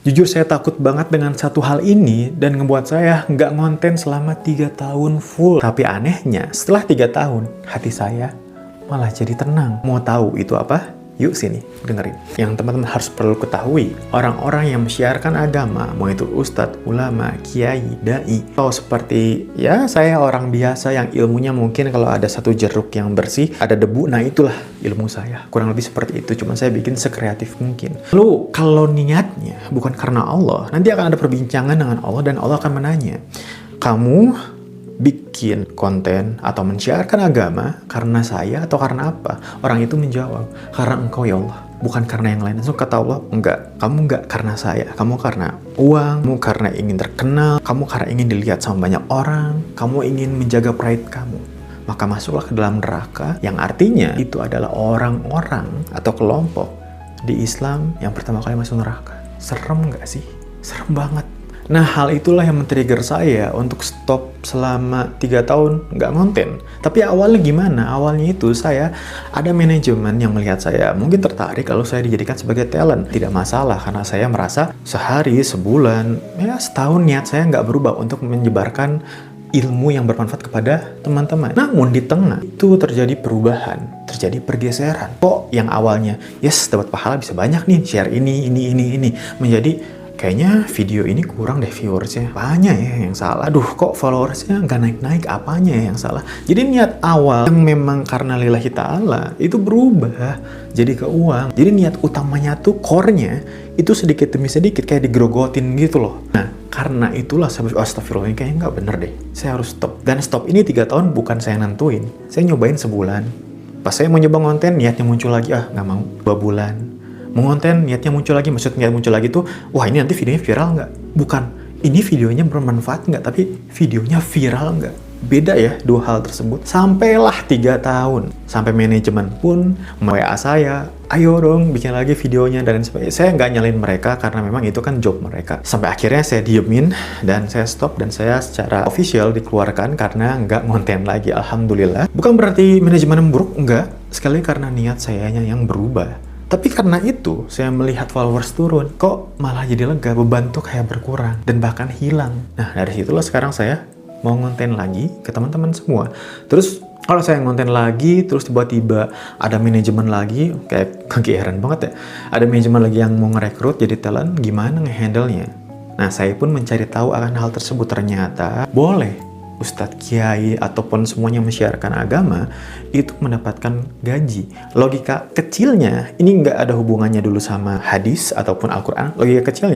Jujur saya takut banget dengan satu hal ini dan ngebuat saya nggak ngonten selama 3 tahun full. Tapi anehnya, setelah 3 tahun, hati saya malah jadi tenang. Mau tahu itu apa? Yuk sini, dengerin. Yang teman-teman harus perlu ketahui, orang-orang yang menyiarkan agama, mau itu ustadz, ulama, kiai, dai, atau seperti ya saya orang biasa yang ilmunya mungkin kalau ada satu jeruk yang bersih, ada debu, nah itulah ilmu saya. Kurang lebih seperti itu, cuma saya bikin sekreatif mungkin. Lalu kalau niatnya bukan karena Allah, nanti akan ada perbincangan dengan Allah dan Allah akan menanya, kamu bikin konten atau mensiarkan agama karena saya atau karena apa? Orang itu menjawab, karena engkau ya Allah, bukan karena yang lain. So kata Allah, enggak, kamu enggak karena saya, kamu karena uang, kamu karena ingin terkenal, kamu karena ingin dilihat sama banyak orang, kamu ingin menjaga pride kamu. Maka masuklah ke dalam neraka, yang artinya itu adalah orang-orang atau kelompok di Islam yang pertama kali masuk neraka. Serem nggak sih? Serem banget. Nah, hal itulah yang men-trigger saya untuk stop selama 3 tahun nggak ngonten. Tapi awalnya gimana? Awalnya itu saya ada manajemen yang melihat saya mungkin tertarik kalau saya dijadikan sebagai talent. Tidak masalah, karena saya merasa sehari, sebulan, ya setahun niat saya nggak berubah untuk menyebarkan ilmu yang bermanfaat kepada teman-teman. Namun di tengah itu terjadi perubahan, terjadi pergeseran. Kok yang awalnya, yes dapat pahala bisa banyak nih, share ini, menjadi kayaknya video ini kurang deh viewersnya. Apanya ya yang salah? Aduh, kok followersnya nggak naik-naik? Apanya ya yang salah? Jadi niat awal yang memang karena lillahi ta'ala itu berubah jadi ke uang. Jadi niat utamanya tuh core-nya itu sedikit demi sedikit kayak digerogotin gitu loh. Nah, karena itulah saya astagfirullah, ini kayaknya nggak bener deh. Saya harus stop. Dan stop ini 3 tahun bukan saya nentuin. Saya nyobain sebulan. Pas saya mau nyoba konten, niatnya muncul lagi, nggak mau. 2 bulan. Mau konten, niatnya muncul lagi, maksudnya muncul lagi tuh, wah ini nanti videonya viral nggak? Bukan, ini videonya bermanfaat nggak, tapi videonya viral nggak? Beda ya, 2 hal tersebut. Sampailah 3 tahun, sampai manajemen pun WA saya, ayo dong bikin lagi videonya, dan sebagainya. Saya nggak nyalain mereka, karena memang itu kan job mereka. Sampai akhirnya saya diemin, dan saya stop, dan saya secara official dikeluarkan karena nggak ngonten lagi, alhamdulillah. Bukan berarti manajemen buruk, enggak. Sekali karena niat sayanya yang berubah. Tapi karena itu, saya melihat followers turun, kok malah jadi lega, beban tuh kayak berkurang, dan bahkan hilang. Nah, dari situlah sekarang saya mau ngonten lagi ke teman-teman semua. Terus, kalau saya ngonten lagi, terus tiba-tiba ada manajemen lagi, kayak kegeeran banget ya, ada manajemen lagi yang mau ngerekrut jadi talent, gimana ngehandle-nya? Nah, saya pun mencari tahu akan hal tersebut. Ternyata, boleh ustadz, kiai, ataupun semuanya mensiarkan agama itu mendapatkan gaji. Logika kecilnya, ini nggak ada hubungannya dulu sama hadis ataupun Al-Quran. Logika kecilnya,